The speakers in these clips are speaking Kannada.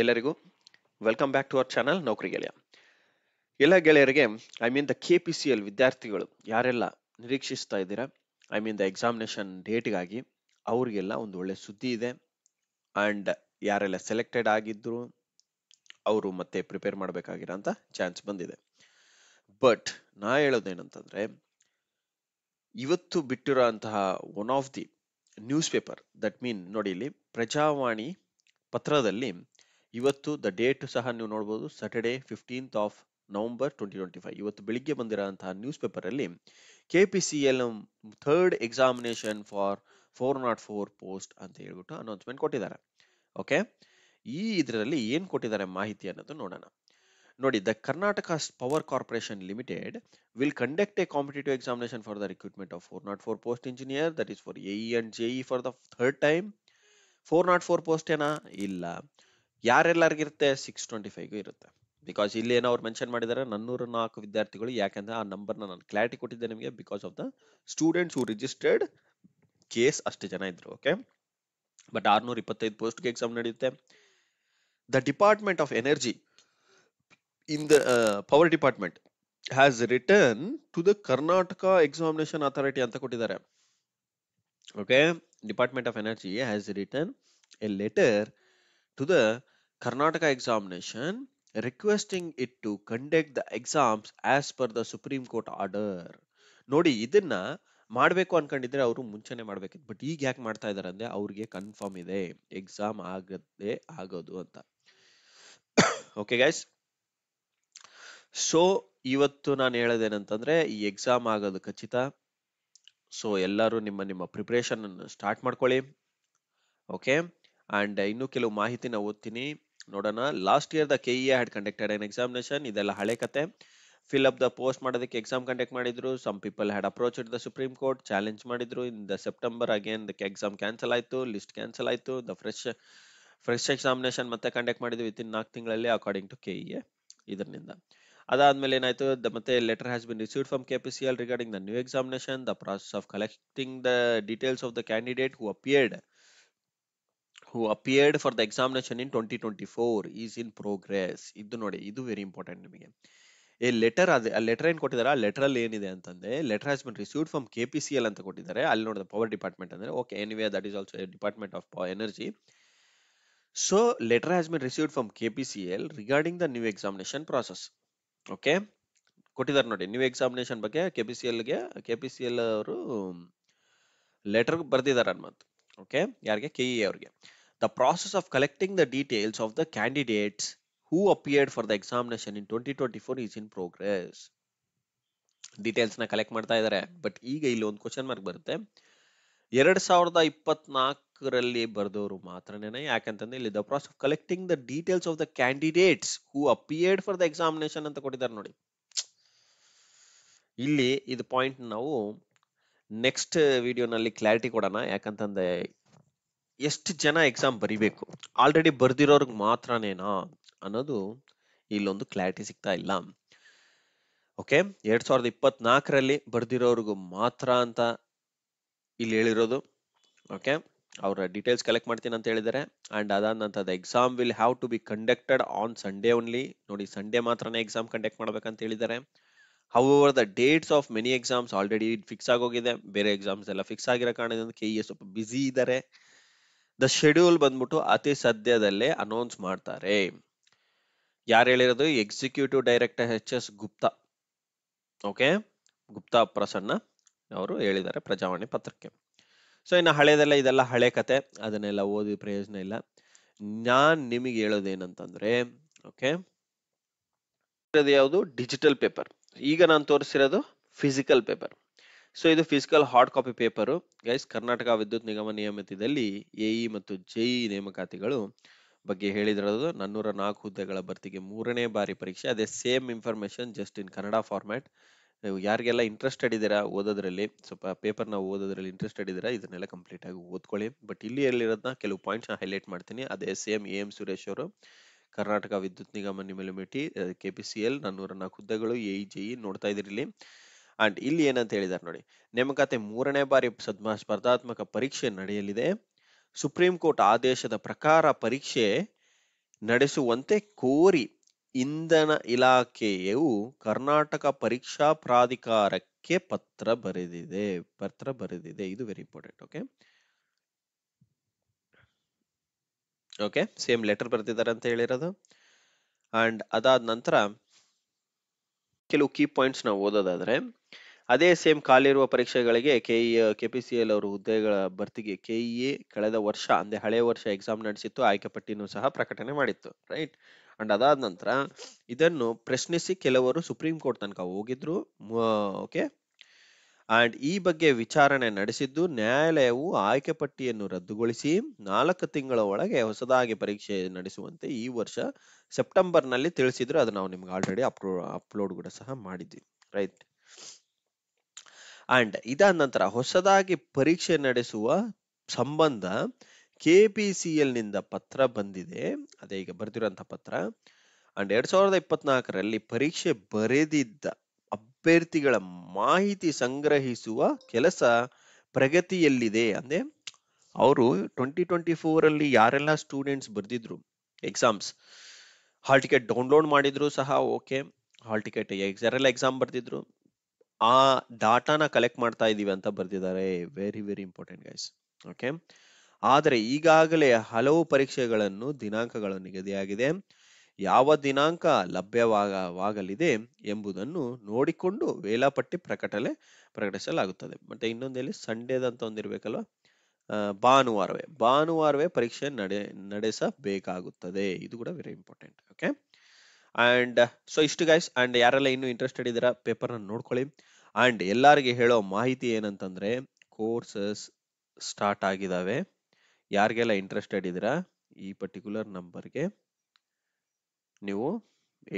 ಎಲ್ಲರಿಗೂ welcome back to our channel Naukri Geleya. ಎಲ್ಲ ಗೆಳೆಯರಿಗೆ ದ KPCL ವಿದ್ಯಾರ್ಥಿಗಳು ಯಾರೆಲ್ಲ ನಿರೀಕ್ಷಿಸ್ತಾ ಇದ್ದೀರಾ, ದ ಎಕ್ಸಾಮಿನೇಷನ್ ಡೇಟ್ಗಾಗಿ ಅವ್ರಿಗೆಲ್ಲ ಒಂದು ಒಳ್ಳೆ ಸುದ್ದಿ ಇದೆ. ಅಂಡ್ ಯಾರೆಲ್ಲ ಸೆಲೆಕ್ಟೆಡ್ ಆಗಿದ್ರು ಅವರು ಮತ್ತೆ ಪ್ರಿಪೇರ್ ಮಾಡಬೇಕಾಗಿರೋಂಥ ಚಾನ್ಸ್ ಬಂದಿದೆ. ಬಟ್ ನಾ ಹೇಳೋದೇನಂತಂದ್ರೆ, ಇವತ್ತು ಬಿಟ್ಟಿರೋ ಅಂತಹ one of the news paper that ಮೀನ್ ನೋಡಿ, ಇಲ್ಲಿ ಪ್ರಜಾವಾಣಿ ಪತ್ರದಲ್ಲಿ ಇವತ್ತು ದ ಡೇಟ್ ಸಹ ನೀವು ನೋಡಬಹುದು, Saturday 15th of November 2025. ಇವತ್ತು ಬೆಳಿಗ್ಗೆ ಬಂದಿರೋಂತಹ ನ್ಯೂಸ್ ಪೇಪರ್ ಅಲ್ಲಿ KPCL third examination for 404 post ಅಂತ ಹೇಳ್ಬಿಟ್ಟು ಅನೌನ್ಸ್ಮೆಂಟ್ ಕೊಟ್ಟಿದ್ದಾರೆ. ಓಕೆ, ಇದರಲ್ಲಿ ಏನ್ ಕೊಟ್ಟಿದ್ದಾರೆ ಮಾಹಿತಿ ಅನ್ನೋದು ನೋಡೋಣ. ನೋಡಿ, the Karnataka power corporation limited will conduct A competitive examination for the recruitment of 404 post engineer, that is for AE and JE for the third time. 404 post ಏನಾ? ಇಲ್ಲ. ಯಾರೆಲ್ಲರಿಗಿರುತ್ತೆ? 625 ಇರುತ್ತೆ. ಬಿಕಾಸ್ ಇಲ್ಲಿ ಏನೋ ಅವ್ರು ಮೆನ್ಷನ್ ಮಾಡಿದ್ದಾರೆ 404 ವಿದ್ಯಾರ್ಥಿಗಳು. ಯಾಕಂದ್ರೆ ಆ ನಂಬರ್ನ ನಾನು ಕ್ಲಾರಿಟಿ ಕೊಟ್ಟಿದ್ದೆ ನಿಮಗೆ, because of the students who registered case ಅಷ್ಟು ಜನ ಇದ್ರು. ಓಕೆ, ಬಟ್ 625 ಪೋಸ್ಟ್ಗೆ ಎಕ್ಸಾಮ್ ನಡೆಯುತ್ತೆ. The department of energy in the power department has return to the Karnataka examination authority ಅಂತ ಕೊಟ್ಟಿದ್ದಾರೆ. Okay, department of energy has return a letter to the Karnataka examination requesting it to conduct the exams as per the Supreme Court order. ನೋಡಿ, ಇದನ್ನ ಮಾಡಬೇಕು ಅನ್ಕೊಂಡಿದ್ರೆ ಅವರು ಮುಂಚೆನೆ ಮಾಡ್ಬೇಕಿತ್ತು. ಬಟ್ ಈಗ ಯಾಕೆ ಮಾಡ್ತಾ ಇದಾರೆ ಅಂದ್ರೆ, ಅವ್ರಿಗೆ ಕನ್ಫರ್ಮ್ ಇದೆ ಎಕ್ಸಾಮ್ ಆಗದೆ ಆಗೋದು ಅಂತ. ಓಕೆ ಗೈಸ್, ಸೊ ಇವತ್ತು ನಾನು ಹೇಳೋದೇನಂತಂದ್ರೆ, ಈ ಎಕ್ಸಾಮ್ ಆಗೋದು ಖಚಿತ. ಸೊ ಎಲ್ಲರೂ ನಿಮ್ಮ ಪ್ರಿಪರೇಷನ್ ಸ್ಟಾರ್ಟ್ ಮಾಡ್ಕೊಳ್ಳಿ. ಓಕೆ, ಅಂಡ್ ಇನ್ನು ಕೆಲವು ಮಾಹಿತಿನ ಓದ್ತೀನಿ, ನೋಡೋಣ. Last year the KE had conducted an examination. ಇದೆಲ್ಲ ಹಳೆ ಕತೆ. ಫಿಲ್ ಅಪ್ ದ ಪೋಸ್ಟ್ ಮಾಡೋದಕ್ಕೆ ಎಕ್ಸಾಮ್ ಕಂಡಕ್ಟ್ ಮಾಡಿದ್ರು. Some people had approached the Supreme Court, challenge ಮಾಡಿದ್ರು. In the September again the exam cancel ಆಯ್ತು, ಲಿಸ್ಟ್ ಕ್ಯಾನ್ಸಲ್ ಆಯ್ತು. ದ ಫ್ರೆಶ್ ಎಕ್ಸಾಮಿನೇಷನ್ ಮತ್ತೆ ಕಂಡಕ್ಟ್ ಮಾಡಿದ್ವಿ ವಿತಿನ್ 4 ತಿಂಗಳಲ್ಲಿ ಅಕಾರ್ಡಿಂಗ್ ಟು KE. ಇದರಿಂದ ಅದಾದ್ಮೇಲೆ ಏನಾಯ್ತು, ಮತ್ತೆ letter has been received from KPCL regarding the new examination. The process of collecting the details of the candidate who appeared for the examination in 2024 is in progress. ಇದು ನೋಡಿ, ಇದು ವೆರಿ ಇಂಪಾರ್ಟೆಂಟ್ ನಿಮಗೆ. ಆ ಲೆಟರ್ ಏನ್ ಕೊಟ್ಟಿದ್ದಾರೆ, ಆ ಲೆಟರ್ ಅಲ್ಲಿ ಏನಿದೆ ಅಂತಂದ್ರೆ, letter has been received from KPCL ಅಂತ ಕೊಟ್ಟಿದ್ದಾರೆ. ಅಲ್ಲಿ ನೋಡಿದ ಪವರ್ ಡಿಪಾರ್ಟ್ಮೆಂಟ್ ಅಂದ್ರೆ okay, anyway that is also department of energy. So letter has been received from KPCL regarding the new examination process. Okay, ಕೊಟ್ಟಿದ್ದಾರೆ ನೋಡಿ, ನ್ಯೂ ಎಕ್ಸಾಮಿನೇಷನ್ ಬಗ್ಗೆ KPCL ಅವರು ಲೆಟರ್ ಬರ್ದಿದ್ದಾರೆ ಅನ್ಮತ್. ಓಕೆ, ಯಾರಿಗೆ? KE ಅವ್ರಿಗೆ. The process of collecting the details of the candidates who appeared for the examination in 2024 is in progress. Details ನ ಕಲೆಕ್ಟ್ ಮಾಡ್ತಾ ಇದ್ದಾರೆ. ಬಟ್ ಈಗ ಇಲ್ಲಿ ಒಂದು ಕ್ವಶನ್ ಮಾರ್ಕ್ ಬರುತ್ತೆ, 2024ರಲ್ಲಿ ಬರ್ದವರು ಮಾತ್ರನೇ. ಯಾಕಂತಂದ್ರೆ ಇಲ್ಲಿ the process of collecting the details of the candidates who appeared for the examination ಅಂತ ಕೊಟ್ಟಿದ್ದಾರೆ ನೋಡಿ. ಇಲ್ಲಿ ಇದು ಪಾಯಿಂಟ್ ನಾವು ನೆಕ್ಸ್ಟ್ ವಿಡಿಯೋನಲ್ಲಿ ಕ್ಲಾರಿಟಿ ಕೊಡೋಣ. ಯಾಕಂತಂದ್ರೆ ಎಷ್ಟು ಜನ ಎಕ್ಸಾಮ್ ಬರಿಬೇಕು, ಆಲ್ರೆಡಿ ಬರ್ದಿರೋರ್ಗ್ ಮಾತ್ರನೇನಾ ಅನ್ನೋದು ಇಲ್ಲೊಂದು ಕ್ಲಾರಿಟಿ ಸಿಗ್ತಾ ಇಲ್ಲ. ಓಕೆ, 2024ರಲ್ಲಿ ಬರ್ದಿರೋರ್ಗು ಮಾತ್ರ ಅಂತ ಇಲ್ಲಿ ಹೇಳಿರೋದು. ಓಕೆ, ಅವರ ಡೀಟೇಲ್ಸ್ ಕಲೆಕ್ಟ್ ಮಾಡ್ತೀನಿ ಅಂತ ಹೇಳಿದ್ದಾರೆ. ಅಂಡ್ ಅದಾದ ನಂತರ exam will have to be conducted on Sunday only. ನೋಡಿ, ಸಂಡೇ ಮಾತ್ರನೇ ಎಕ್ಸಾಮ್ ಕಂಡಕ್ಟ್ ಮಾಡ್ಬೇಕಂತ ಹೇಳಿದ್ದಾರೆ. However, the dates of many exams already fix ಆಗೋಗಿದೆ. ಬೇರೆ ಎಕ್ಸಾಮ್ಸ್ ಎಲ್ಲ ಫಿಕ್ಸ್ ಆಗಿರೋ ಕಾರಣದಿಂದ KE ಸ್ವಲ್ಪ ಬಿಸಿ ಇದ್ದಾರೆ. ದ ಶೆಡ್ಯೂಲ್ ಬಂದ್ಬಿಟ್ಟು ಅತಿ ಸದ್ಯದಲ್ಲೇ ಅನೌನ್ಸ್ ಮಾಡ್ತಾರೆ. ಯಾರು ಹೇಳಿರೋದು? Executive director HS Gupta. Okay, Gupta Prasanna ಅವರು ಹೇಳಿದ್ದಾರೆ ಪ್ರಜಾವಾಣಿ ಪತ್ರಕ್ಕೆ. ಸೊ ಇನ್ನು ಹಳೇದೆಲ್ಲ, ಇದೆಲ್ಲ ಹಳೆ ಕತೆ, ಅದನ್ನೆಲ್ಲ ಓದಿ ಪ್ರಯೋಜನ ಇಲ್ಲ. ನಾನ್ ನಿಮಗೆ ಹೇಳೋದೇನಂತಂದ್ರೆ, ಓಕೆ, ಯಾವುದು? Digital paper. ಈಗ ನಾನು ತೋರಿಸಿರೋದು ಫಿಸಿಕಲ್ ಪೇಪರ್. ಸೊ ಇದು physical hard copy paper guys. Karnataka ವಿದ್ಯುತ್ ನಿಗಮ ನಿಯಮಿತದಲ್ಲಿ AE ಮತ್ತು JE ನೇಮಕಾತಿಗಳು ಬಗ್ಗೆ ಹೇಳಿದಿರೋದು. 404 ಹುದ್ದೆಗಳ ಭರ್ತಿಗೆ 3ನೇ ಬಾರಿ ಪರೀಕ್ಷೆ. ಅದೇ same information, just in Kannada format. ಯಾರಿಗೆಲ್ಲ ಇಂಟ್ರೆಸ್ಟೆಡ್ ಇದ್ದೀರಾ ಓದೋದ್ರಲ್ಲಿ, ಸ್ವಲ್ಪ ಪೇಪರ್ನ ಓದೋದ್ರಲ್ಲಿ ಇಂಟ್ರೆಸ್ಟೆಡ್ ಇದ್ದೀರಾ, ಇದನ್ನೆಲ್ಲ ಕಂಪ್ಲೀಟ್ ಆಗಿ ಓದ್ಕೊಳ್ಳಿ. ಬಟ್ ಇಲ್ಲಿ ಎಲ್ಲಿರೋದನ್ನ ಕೆಲವು ಪಾಯಿಂಟ್ಸ್ ಹೈಲೈಟ್ ಮಾಡ್ತೀನಿ. ಅದೇ ಸೇಮ್ AM ಸುರೇಶ್ ಅವರು, ಕರ್ನಾಟಕ ವಿದ್ಯುತ್ ನಿಗಮ ನಿಯಮಿತಿ KPCL 404 ಹುದ್ದೆಗಳು, AE JE ನೋಡ್ತಾ ಇದಿರಲಿ. ಅಂಡ್ ಇಲ್ಲಿ ಏನಂತ ಹೇಳಿದಾರೆ ನೋಡಿ, ನೇಮಕಾತಿ 3ನೇ ಬಾರಿ ಸ್ಪರ್ಧಾತ್ಮಕ ಪರೀಕ್ಷೆ ನಡೆಯಲಿದೆ. ಸುಪ್ರೀಂ ಕೋರ್ಟ್ ಆದೇಶದ ಪ್ರಕಾರ ಪರೀಕ್ಷೆ ನಡೆಸುವಂತೆ ಕೋರಿ ಇಂಧನ ಇಲಾಖೆಯು ಕರ್ನಾಟಕ ಪರೀಕ್ಷಾ ಪ್ರಾಧಿಕಾರಕ್ಕೆ ಪತ್ರ ಬರೆದಿದೆ. ಇದು very important. Okay okay, same letter ಬರೆದಿದ್ದಾರೆ ಅಂತ ಹೇಳಿರೋದು. ಅಂಡ್ ಅದಾದ ನಂತರ ಕೆಲವು ಕೀ ಪಾಯಿಂಟ್ಸ್ ನಾವು ಓದೋದಾದ್ರೆ, ಅದೇ ಸೇಮ್ ಖಾಲಿ ಇರುವ ಪರೀಕ್ಷೆಗಳಿಗೆ ಕೆಪಿಸಿಎಲ್ ಅವರು ಹುದ್ದೆಗಳ ಭರ್ತಿಗೆ ಕೆಇಎ ಕಳೆದ ವರ್ಷ ಅಂದ್ರೆ ಹಳೆಯ ವರ್ಷ ಎಕ್ಸಾಮ್ ನಡೆಸಿತ್ತು, ಆಯ್ಕೆ ಪಟ್ಟಿನೂ ಸಹ ಪ್ರಕಟಣೆ ಮಾಡಿತ್ತು. ರೈಟ್. ಅಂಡ್ ಅದಾದ ನಂತರ ಇದನ್ನು ಪ್ರಶ್ನಿಸಿ ಕೆಲವರು ಸುಪ್ರೀಂ ಕೋರ್ಟ್ ತನಕ ಹೋಗಿದ್ರು. ಓಕೆ. ಅಂಡ್ ಈ ಬಗ್ಗೆ ವಿಚಾರಣೆ ನಡೆಸಿದ್ದು ನ್ಯಾಯಾಲಯವು ಆಯ್ಕೆ ಪಟ್ಟಿಯನ್ನು ರದ್ದುಗೊಳಿಸಿ 4 ತಿಂಗಳ ಒಳಗೆ ಹೊಸದಾಗಿ ಪರೀಕ್ಷೆ ನಡೆಸುವಂತೆ ಈ ವರ್ಷ ಸೆಪ್ಟೆಂಬರ್ ನಲ್ಲಿ ತಿಳಿಸಿದ್ರು. ಅದು ನಾವು ನಿಮ್ಗೆ ಆಲ್ರೆಡಿ ಅಪ್ಲೋಡ್ ಕೂಡ ಸಹ ಮಾಡಿದ್ವಿ. ರೈಟ್. ಅಂಡ್ ಇದಾದ ನಂತರ ಹೊಸದಾಗಿ ಪರೀಕ್ಷೆ ನಡೆಸುವ ಸಂಬಂಧ ಕೆಪಿಸಿಎಲ್ ನಿಂದ ಪತ್ರ ಬಂದಿದೆ. ಅದೇ ಈಗ ಬರ್ದಿರುವಂತಹ ಪತ್ರ. ಅಂಡ್ 2024ರಲ್ಲಿ ಪರೀಕ್ಷೆ ಬರೆದಿದ್ದ ಅಭ್ಯರ್ಥಿಗಳ ಮಾಹಿತಿ ಸಂಗ್ರಹಿಸುವ ಕೆಲಸ ಪ್ರಗತಿಯಲ್ಲಿದೆ. ಅಂದ್ರೆ ಅವರು 2024 ಅಲ್ಲಿ ಯಾರೆಲ್ಲ ಸ್ಟೂಡೆಂಟ್ಸ್ ಬರ್ದಿದ್ರು ಎಕ್ಸಾಮ್ಸ್, ಹಾಲ್ ಟಿಕೆಟ್ ಡೌನ್ಲೋಡ್ ಮಾಡಿದ್ರು ಸಹ. ಓಕೆ, ಹಾಲ್ ಟಿಕೆಟ್ ಯಾರೆಲ್ಲ ಎಕ್ಸಾಮ್ ಬರ್ದಿದ್ರು ಆ ಡಾಟಾನ ಕಲೆಕ್ಟ್ ಮಾಡ್ತಾ ಇದೀವಿ ಅಂತ ಬರ್ದಿದ್ದಾರೆ. Very very important guys. Okay. ಆದರೆ ಈಗಾಗಲೇ ಹಲವು ಪರೀಕ್ಷೆಗಳನ್ನು ದಿನಾಂಕಗಳು ನಿಗದಿಯಾಗಿದೆ. ಯಾವ ದಿನಾಂಕ ಲಭ್ಯವಾಗಲಿದೆ ಎಂಬುದನ್ನು ನೋಡಿಕೊಂಡು ವೇಳಾಪಟ್ಟಿ ಪ್ರಕಟಿಸಲಾಗುತ್ತದೆ. ಮತ್ತೆ ಇನ್ನೊಂದಲ್ಲಿ ಸಂಡೇದಂತ ಒಂದಿರ್ಬೇಕಲ್ವಾ, ಭಾನುವಾರವೇ ಪರೀಕ್ಷೆ ನಡೆಸಬೇಕಾಗುತ್ತದೆ. ಇದು ಕೂಡ very important. Okay. And so ಇಷ್ಟು ಗೈಸ್. ಅಂಡ್ ಯಾರೆಲ್ಲ ಇನ್ನೂ ಇಂಟ್ರೆಸ್ಟೆಡ್ ಇದ್ದೀರಾ ಪೇಪರ್ ನ ನೋಡ್ಕೊಳ್ಳಿ. ಅಂಡ್ ಎಲ್ಲರಿಗೆ ಹೇಳೋ ಮಾಹಿತಿ ಏನಂತಂದ್ರೆ, ಕೋರ್ಸಸ್ ಸ್ಟಾರ್ಟ್ ಆಗಿದಾವೆ. ಯಾರಿಗೆಲ್ಲ ಇಂಟ್ರೆಸ್ಟೆಡ್ ಇದ್ದೀರಾ ಈ ಪರ್ಟಿಕ್ಯುಲರ್ ನಂಬರ್ಗೆ ನೀವು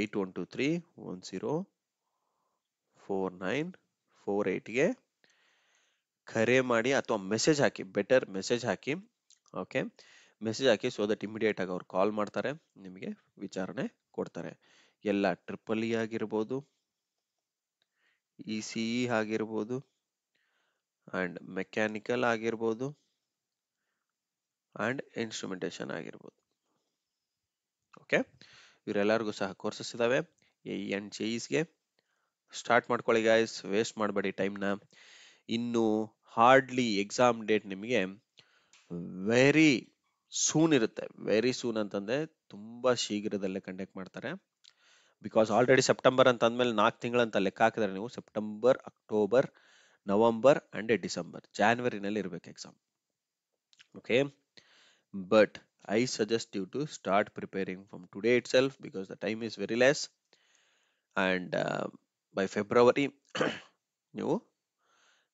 8123104948ಗೆ ಕರೆ ಮಾಡಿ ಅಥವಾ message hockey. Better message hockey. Okay, message hockey. So that immediate ಆಗಿ ಅವ್ರು ಕಾಲ್ ಮಾಡ್ತಾರೆ, ನಿಮಗೆ ವಿಚಾರಣೆ ಕೊಡ್ತಾರೆ. ಎಲ್ಲ ಟ್ರಿಪಲ್ ಇ ಆಗಿರ್ಬೋದು, ಇಸಿಇ ಆಗಿರ್ಬೋದು, ಅಂಡ್ ಮೆಕ್ಯಾನಿಕಲ್ ಆಗಿರ್ಬೋದು, ಅಂಡ್ ಇನ್ಸ್ಟ್ರುಮೆಂಟೇಶನ್ ಆಗಿರ್ಬೋದು. ಓಕೆ, ಇವರೆಲ್ಲರಿಗೂ ಸಹ ಕೋರ್ಸಸ್ ಇದಾವೆ. ಅಂಡ್ ಜೆಇಸ್ಗೆ ಸ್ಟಾರ್ಟ್ ಮಾಡ್ಕೊಳ್ಳಿ ಗೈಸ್, ವೇಸ್ಟ್ ಮಾಡಬೇಡಿ ಟೈಮ್ನ. ಇನ್ನು ಹಾರ್ಡ್ಲಿ ಎಕ್ಸಾಮ್ ಡೇಟ್ ನಿಮಗೆ ವೆರಿ ಸೂನ್ ಇರುತ್ತೆ. ವೆರಿ ಸೂನ್ ಅಂತಂದ್ರೆ ತುಂಬಾ ಶೀಘ್ರದಲ್ಲೇ ಕಂಡಕ್ಟ್ ಮಾಡ್ತಾರೆ. ಬಿಕಾಸ್ ಆಲ್ರೆಡಿ ಸೆಪ್ಟೆಂಬರ್ ಅಂತ ಅಂದ್ಮೇಲೆ 4 ತಿಂಗಳಂತ ಲೆಕ್ಕ ಹಾಕಿದ್ರೆ ನೀವು September, October, November and December, ಜಾನ್ವರಿನಲ್ಲಿ ಇರ್ಬೇಕು exam. Okay, but I suggest you to start preparing from today itself because the time is very less. And by February ನೀವು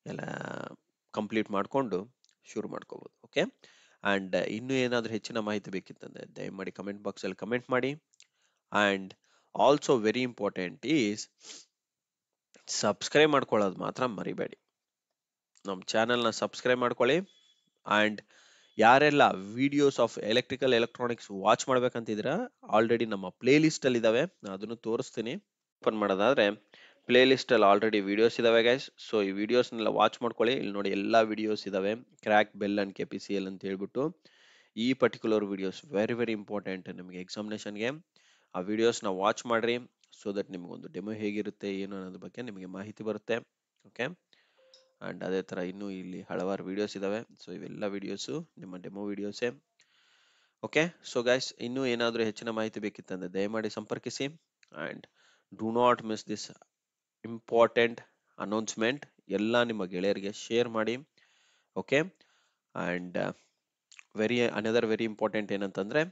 ಎಲ್ಲ ಕಂಪ್ಲೀಟ್ ಮಾಡಿಕೊಂಡು ಶುರು ಮಾಡ್ಕೋಬಹುದು. ಓಕೆ. ಅಂಡ್ ಇನ್ನೂ ಏನಾದರೂ ಹೆಚ್ಚಿನ ಮಾಹಿತಿ ಬೇಕಿತ್ತಂದ್ರೆ ದಯಮಾಡಿ ಕಮೆಂಟ್ ಬಾಕ್ಸ್ ಅಲ್ಲಿ ಕಮೆಂಟ್ ಮಾಡಿ. And also very important is subscribe ಮಾಡ್ಕೊಳ್ಳೋದು ಮಾತ್ರ ಮರಿಬೇಡಿ. ನಮ್ಮ ಚಾನೆಲ್ನ ಸಬ್ಸ್ಕ್ರೈಬ್ ಮಾಡ್ಕೊಳ್ಳಿ. ಅಂಡ್ ಯಾರೆಲ್ಲ ವಿಡಿಯೋಸ್ ಆಫ್ ಎಲೆಕ್ಟ್ರಾನಿಕ್ಸ್ ವಾಚ್ ಮಾಡ್ಬೇಕಂತಿದ್ದೀರಾ ಆಲ್ರೆಡಿ ನಮ್ಮ ಪ್ಲೇ ಲಿಸ್ಟ್ ಅಲ್ಲಿ ಇದಾವೆ, ಅದನ್ನು ತೋರಿಸ್ತೀನಿ. ಓಪನ್ ಮಾಡೋದಾದ್ರೆ ಪ್ಲೇ ಲಿಸ್ಟ್ ಅಲ್ಲಿ ಆಲ್ರೆಡಿ ವಿಡಿಯೋಸ್ ಇದಾವೆ ಗೈಸ್. ಸೊ ಈ ವಿಡಿಯೋಸ್ನೆಲ್ಲ ವಾಚ್ ಮಾಡ್ಕೊಳ್ಳಿ. ಇಲ್ಲಿ ನೋಡಿ ಎಲ್ಲಾ ವಿಡಿಯೋಸ್ ಇದಾವೆ. ಕ್ರ್ಯಾಕ್ ಬೆಲ್ ಅಂಡ್ ಕೆಪಿಸಿಎಲ್ ಅಂತ ಹೇಳ್ಬಿಟ್ಟು ಈ particular videos very very important ನಿಮಗೆ ಎಕ್ಸಾಮಿನೇಷನ್ಗೆ. ಆ ವಿಡಿಯೋಸ್ನ ವಾಚ್ ಮಾಡ್ರಿ. ಸೊ ದಟ್ ನಿಮ್ಗೊಂದು ಡೆಮೋ ಹೇಗಿರುತ್ತೆ ಏನು ಅನ್ನೋದ್ರ ಬಗ್ಗೆ ನಿಮಗೆ ಮಾಹಿತಿ ಬರುತ್ತೆ. ಓಕೆ. ಅಂಡ್ ಅದೇ ತರ ಇನ್ನೂ ಇಲ್ಲಿ ಹಲವಾರು ವಿಡಿಯೋಸ್ ಇದಾವೆ. ಸೊ ಇವೆಲ್ಲ ವಿಡಿಯೋಸು ನಿಮ್ಮ ಡೆಮೋ ವಿಡಿಯೋಸೇ. ಓಕೆ. ಸೊ ಗೈಸ್, ಇನ್ನೂ ಏನಾದರೂ ಹೆಚ್ಚಿನ ಮಾಹಿತಿ ಬೇಕಿತ್ತಂದ್ರೆ ದಯಮಾಡಿ ಸಂಪರ್ಕಿಸಿ. And do not miss this important announcement. ಎಲ್ಲ ನಿಮ್ಮ ಗೆಳೆಯರಿಗೆ ಶೇರ್ ಮಾಡಿ. Okay. And another very important ಏನಂತಂದ್ರೆ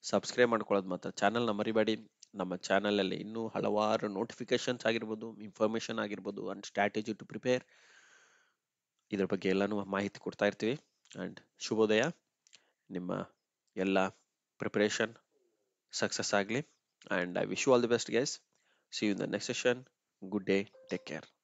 ಸಬ್ಸ್ಕ್ರೈಬ್ ಮಾಡ್ಕೊಳ್ಳೋದು ಮಾತ್ರ ಚಾನಲ್ನ ಮರಿಬೇಡಿ. ನಮ್ಮ ಚಾನಲ್ ಅಲ್ಲಿ ಇನ್ನೂ ಹಲವಾರು ನೋಟಿಫಿಕೇಶನ್ಸ್ ಆಗಿರ್ಬೋದು, ಇನ್ಫಾರ್ಮೇಶನ್ ಆಗಿರ್ಬೋದು, ಅಂಡ್ ಸ್ಟ್ರಾಟಜಿ ಟು ಪ್ರಿಪೇರ್, ಇದ್ರ ಬಗ್ಗೆ ಎಲ್ಲಾನು ಮಾಹಿತಿ ಕೊಡ್ತಾ ಇರ್ತೀವಿ. ಅಂಡ್ ಶುಭೋದಯ. ನಿಮ್ಮ ಎಲ್ಲ ಪ್ರಿಪರೇಷನ್ ಸಕ್ಸಸ್ ಆಗಲಿ. And I wish you all the best guys. See you in the next session. Good day. Take care.